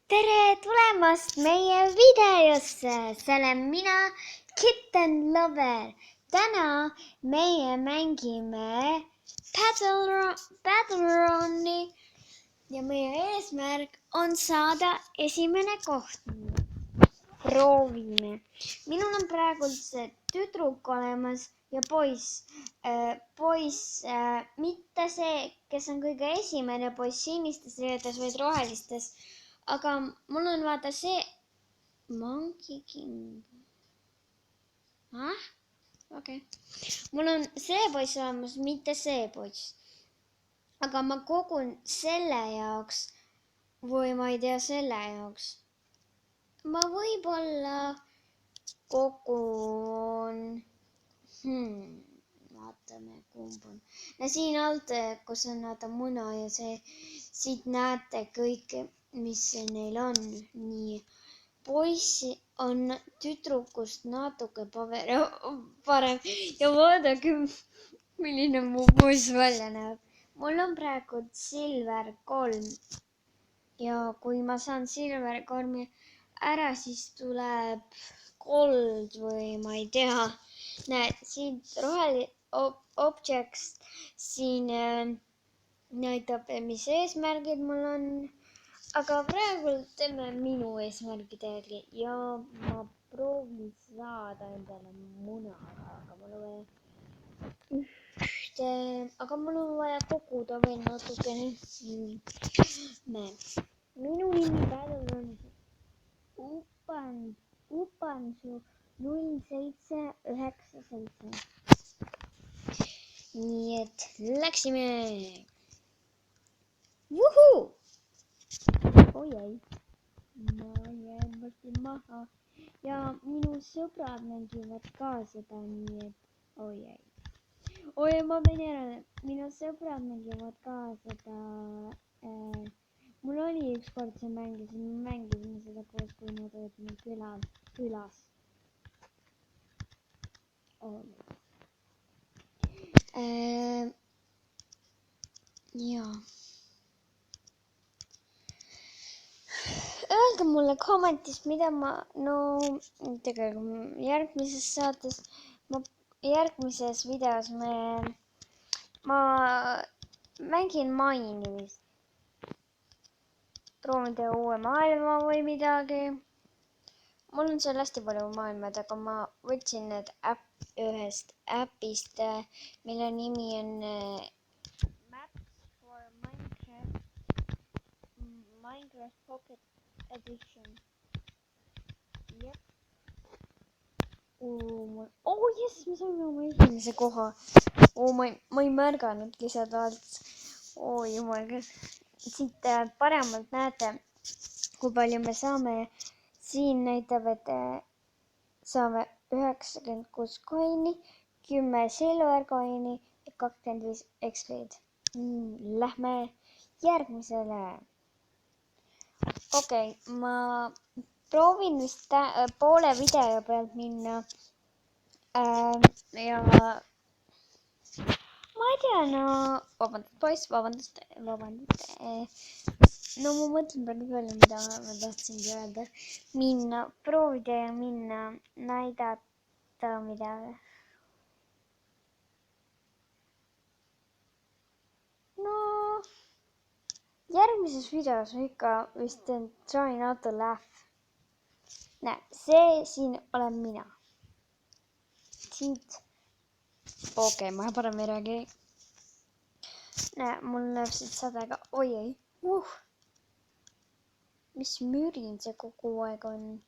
tere tulemast meie videosse, see olen mina, Kitten Lover. Täna meie mängime Battleroni ja meie eesmärk on saada esimene koht. Proovime. Minul on praegu see tüdruk olemas ja poiss. Mitte see, kes on kõige esimene poiss sinistes riietes, vaid rohelistes. Aga mul on vaata see Monkey King. Okei. Mul on see poiss olemas, mitte see poiss. Aga ma kogun selle jaoks või ma ei tea selle jaoks. Ma võib-olla kogun. Vaatame, kumb on. Ja siin alt, kus on näete muna ja see, siit näete kõike, mis neil on. Nii, poiss on tüdrukust natuke parem ja vaadake, milline mu poiss välja näeb. Mul on praegu Silver 3 ja kui ma saan Silver 3 ära, siis tuleb Gold või ma ei tea. Näed, siin roheline objects siin näitab, mis eesmärgid mul on. Aga praegu teeme minu eesmärgide järgi ja ma proovin saada endale muna, aga mul on vaja koguda veel natukene. Minu nimi Battleron Upansu 0797. Nii et läksime. Juhuu! Oi ei, ma jään varsti maha ja minu sõbrad mängivad ka seda, nii et oi ei. Oi, ma pean järele, minu sõbrad mängivad ka seda. Mul oli ükskord see mängisime seda koos, kui nad olid meil külas. Jaa. Öelge mulle kommentis, mida tegelikult järgmises videos ma mängin mainimist. Proovin teha uue maailma või midagi. Mul on seal hästi palju maailmad, aga ma võtsin need ühest äpist, mille nimi on Maps for Minecraft Pocket Edition. Jep. Jess, me saime oma esimese koha. Ma ei märganudki seda alt. Jumal, siit paremalt näete, kui palju me saame. Siin näitab, et saame 96 coin'i, 10 silver coin'i ja 25 XP-d. Lähme järgmisele. Okei, ma proovin vist poole video pealt minna. Ja ma ei tea, vabandust poiss, vabandust. Ma mõtlen praegu välja, mida ma tahtsingi öelda. Proovida ja minna, näidata midagi. Järgmises videos ikka vist teen try not to laugh. Näe, see siin olen mina. Siit. Okei, ma parem ei räägi. Näe, mul näeb siit sadega. Oi ei. Mis mürin see kogu aeg on?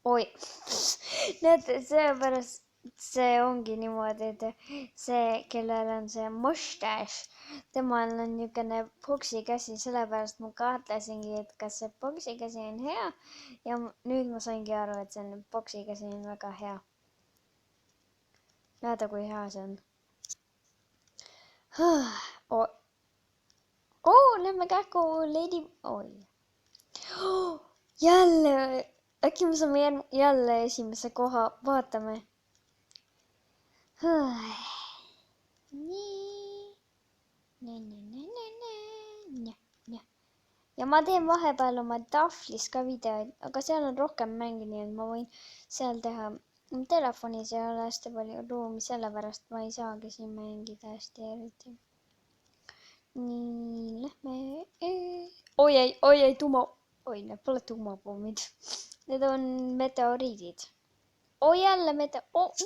Oi. Näete, seepärast see ongi niimoodi, et see, kellel on see mustache, temal on niisugune poksikäsi, sellepärast ma kahtlesingi, et kas see poksikäsi on hea. Ja nüüd ma saingi aru, et see poksikäsi on väga hea. Näete, kui hea see on. Lähme kähku Lady. Jälle, äkki me saame jälle esimese koha, vaatame. Nii. ja ma teen vahepeal oma tahvlis ka videoid, aga seal on rohkem mänge, nii et ma võin seal teha. Telefonis ei ole hästi palju ruumi, sellepärast ma ei saagi siin mängida hästi eriti. Nii, lähme. Oi ei, need pole tuumapommid. Need on meteoriidid. Jälle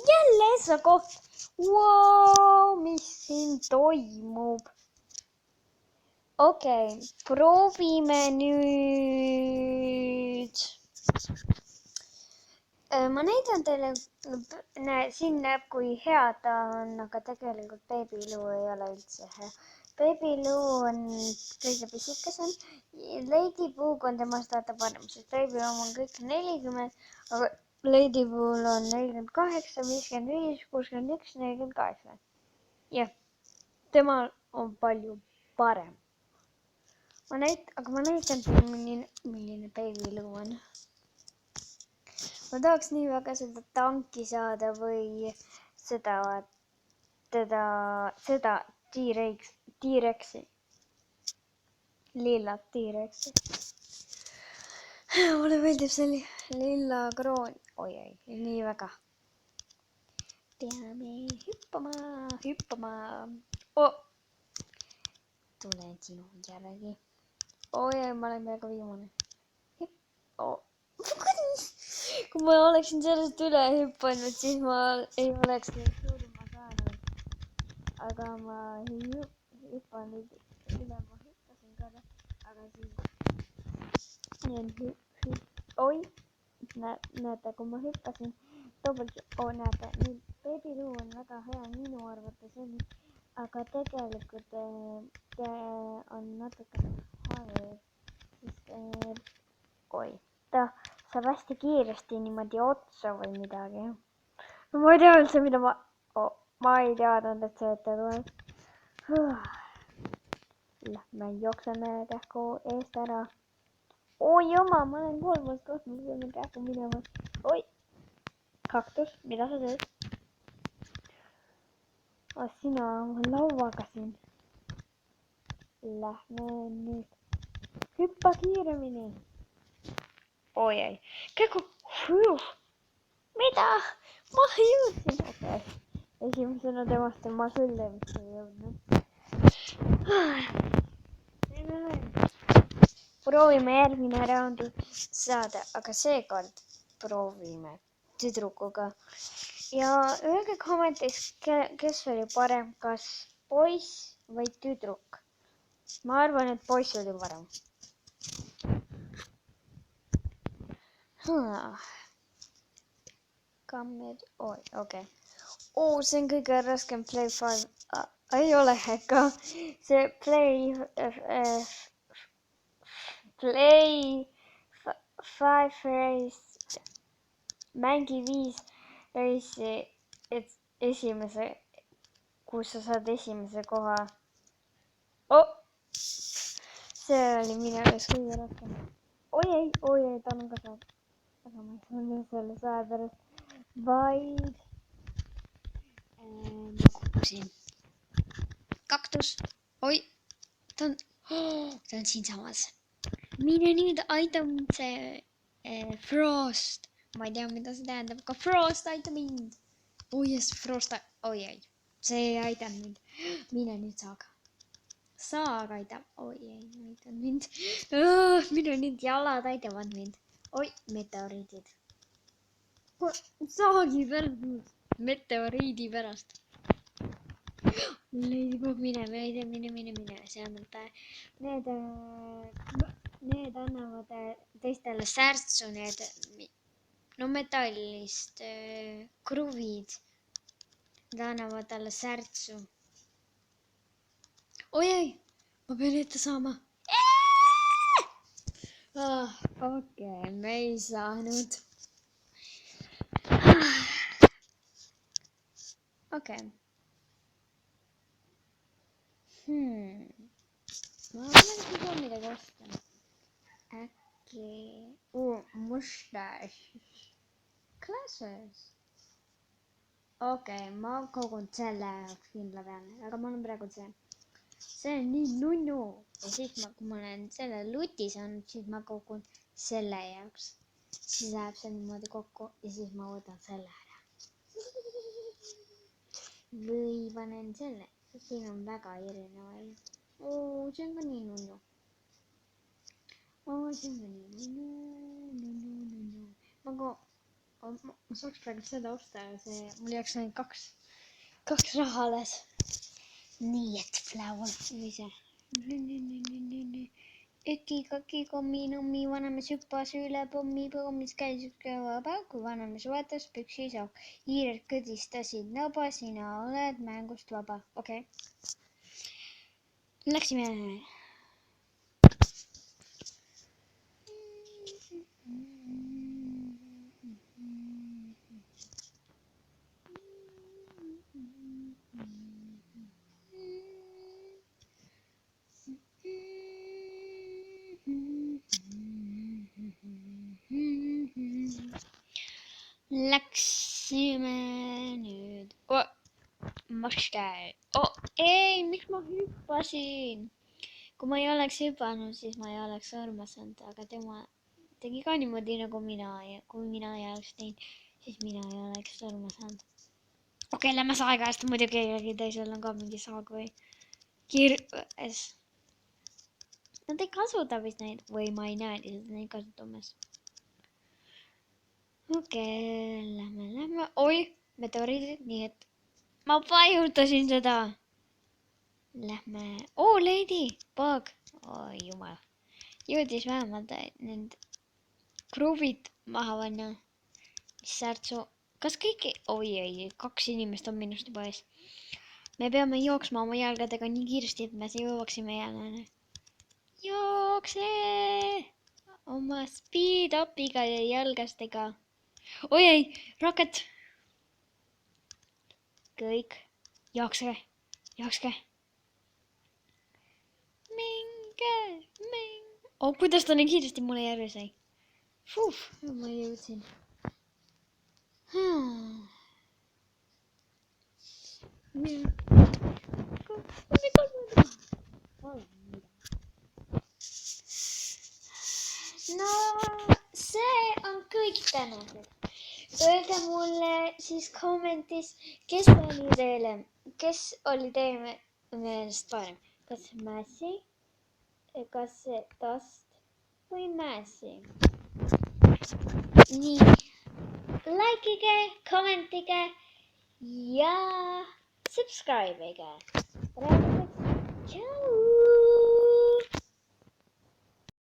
jälle see koht. Wow, mis siin toimub? Okei, proovime nüüd. Ma näidan teile, siin näeb, kui hea ta on, aga tegelikult beebiluu ei ole üldse hea. Beebiluu on kõige pisikesem. Ladyboog on temast vaata parem, sest beebiluu on kõik 40, aga Ladybool on 48, 55, 61, 48. Jah, temal on palju parem. Aga ma näitan teile, milline beebiluu on. Ma tahaks nii väga seda tanki saada või seda T-Rexi. Lilla T-Rexi. Mulle meeldib see lilla kroon. Oi, nii väga. Peame hüppama. Tulen sinu järgi. Oi, ma olen peaaegu viimane. Kui ma oleksin sellest üle hüppanud, siis ma ei oleks suurima saanud. Aga ma ei hüppanud üle, ma hüppasin korra. Aga siis... Oi, näete, kui ma hüppasin näete, nüüd beebiluu on väga hea minu arvates, aga tegelikult on natuke halb. Ta saab hästi kiiresti niimoodi otsa või midagi. No ma ei tea üldse, mida ma ei teadnud, et see ette tuleb. Lähme jookseme kähku eest ära. Oi oma, ma olen kolmas koht, ma peame kähku minema. Oi, kaktus, mida sa teed? Sina on lauaga siin. Lähme nüüd. Hüppa kiiremini. Oi, kähku. Mida? Ma jõudsin. Okei. Esimesena temast ma küll ei jõudnud. Proovime järgmine raundi saada, aga seekord proovime tüdrukuga. Ja öelge kommentis, kes oli parem, kas poiss või tüdruk. Ma arvan, et poiss oli parem. Okei. See on kõige raskem Play 5. Ei ole ka. See Play 5 race, mängi 5 race'i, et kus sa saad esimese koha. See oli minu jaoks kõige raskem. Oi, ta on ka saab. Aga ma ei saanud selle saja pärast, vaid ma kukkusin. Kaktus. Oi, ta on siinsamas. Mine nüüd, aita mind see Frost. Ma ei tea, mida see tähendab, aga Frost, aita mind. Frost, see ei aidanud mind. Mine nüüd Saaga. Saaga aitab. Ei aidanud mind. Minu nüüd jalad aitavad mind. Meteoriidid. Saagi pärast. Meteoriidi pärast. Ladybug, mine. See annab need annavad teistele särtsu, metallist kruvid. Need annavad talle särtsu. Oi, ma pean ette saama. Okei, me ei saanud. Okei. Ma olen midagi osta. Äkki... mustache. Glasses. Okei, ma kogun selle kindla peale, aga ma olen praegu see. see on nii nunnu. Ja siis kui ma olen selle luti saanud, siis ma kogun selle jaoks. Siis läheb see niimoodi kokku ja siis ma võtan selle ära. Või panen selle. Siin on väga erinevaid. See on ka nii nunnu. See on ka nii nunnu. Ma saaks praegu seda osta ja mul jääks ainult kaks raha alles. Nii et flower või see. Üki-kaki kommi-nummi vanamees hüppas üle pommis käis üks vaba, kui vanamees vatas püksis auk. Hiired kõdistasid naba, sina oled mängust vaba. Okei. Läksime. Läksime nüüd. Ei, miks ma hüppasin? Kui ma ei oleks hüpanud, siis ma ei oleks surma saanud, aga tema tegi ka niimoodi nagu mina ja kui mina ei oleks teinud, siis mina ei oleks surma saanud. Okei, lähme saega eest, muidu keegi teisel on ka mingi saag või kirves. Nad ei kasuta vist neid või ma ei näe lihtsalt neid kasutamas. Okei, lähme. Oi, meteoriidid, nii et ma vajutasin seda. Lähme. Lady, bug. Oi, jumal. Jõudis vähemalt need kruvid maha panna. Mis särtsu. Kas kõiki? Oi, 2 inimest on minust juba ees. Me peame jooksma oma jalgadega nii kiiresti, et me jõuaksime jälle. Jookse! Oma speed upiga ja jalgastega. Oi, rocket! Kõik. Jookske. Minge. Kuidas ta nii kiiresti mulle järgi sai? Ma jõudsin. No, see on kõik tänased. Öelge mulle siis kommentis, kes oli teie meelest parem. Kas Mässi, kas Toast või Mässi. Nii, likeige, kommentige ja subscribeige. Tšau!